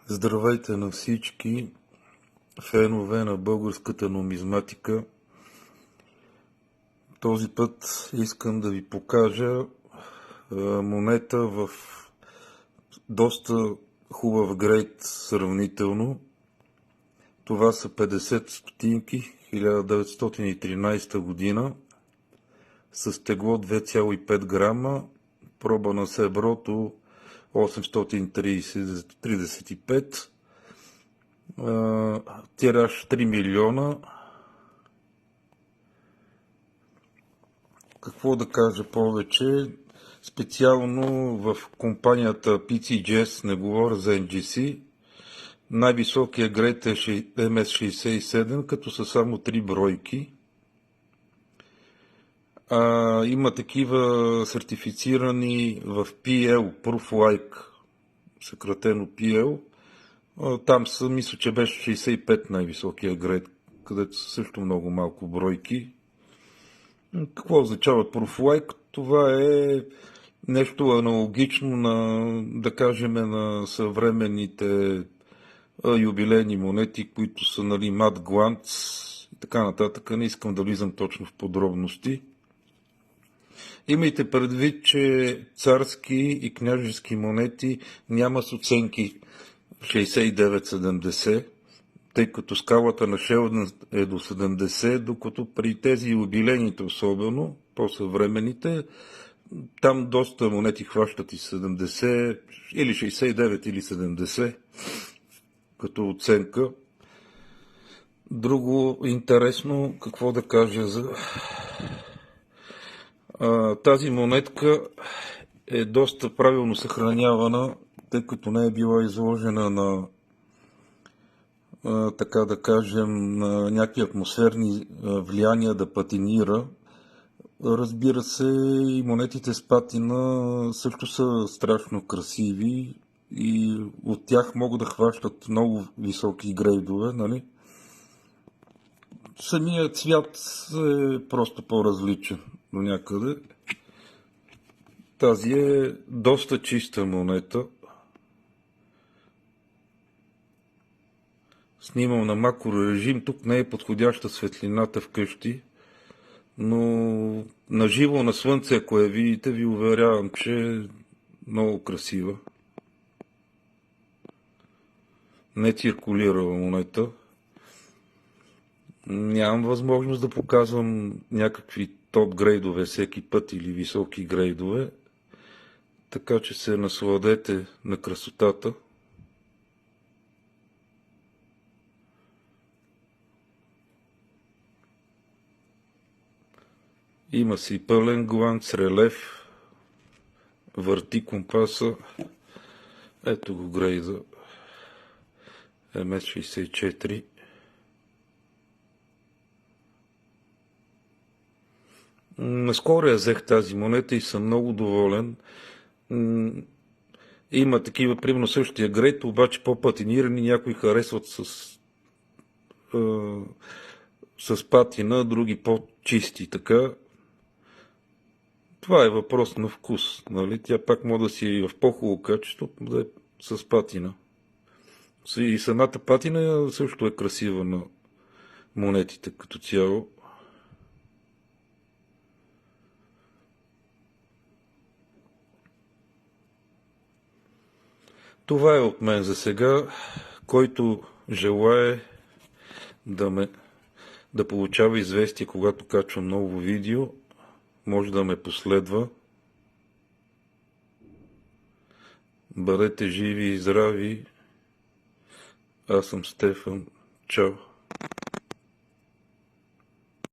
Здравейте на всички фенове на българската нумизматика. Този път искам да ви покажа монета в доста хубав грейд сравнително. Това са 50 стотинки, 1913 година, с тегло 2,5 грама, проба на среброто 835, тираж 3 милиона. Какво да кажа повече? Специално в компанията PCGS, не говоря за NGC, най-високия грейд е MS67, като са само 3 бройки. Има такива сертифицирани в PL, Proof Like, съкратено PL. Там са, мисля, че беше 65 най-високия грейд, където са също много малко бройки. Какво означава Proof Like? Това е нещо аналогично на, да кажем, на съвременните юбилейни монети, които са, нали, мат гланц и така нататък. Не искам да влизам точно в подробности. Имайте предвид, че царски и княжески монети няма с оценки 69-70, тъй като скалата на Шелдън е до 70, докато при тези юбилейните особено, по-съвременните, там доста монети хващат и 70, или 69, или 70, като оценка. Друго интересно, какво да кажа за... Тази монетка е доста правилно съхранявана, тъй като не е била изложена на, така да кажем, на някакви атмосферни влияния да патинира. Разбира се, и монетите с патина също са страшно красиви и от тях могат да хващат много високи грейдове, нали? Самият цвят е просто по-различен до някъде. Тази е доста чиста монета. Снимам на макрорежим. Тук не е подходяща светлината вкъщи, но на живо на слънце, ако я видите, ви уверявам, че е много красива. Не циркулирала монета. Нямам възможност да показвам някакви топ грейдове всеки път или високи грейдове, така че се насладете на красотата. Има си пълен гланц, релеф, върти компаса. Ето го грейда MS64. Наскоро я взех тази монета и съм много доволен. Има такива, примерно същия грейд, обаче по-патинирани, някои харесват с патина, други по-чисти, така. Това е въпрос на вкус, нали? Тя пак може да си е в по-хубаво качество, да е с патина. И самата патина също е красива на монетите като цяло. Това е от мен за сега. Който желае да получава известие, когато качвам ново видео, може да ме последва. Бъдете живи и здрави. Аз съм Стефан. Чао!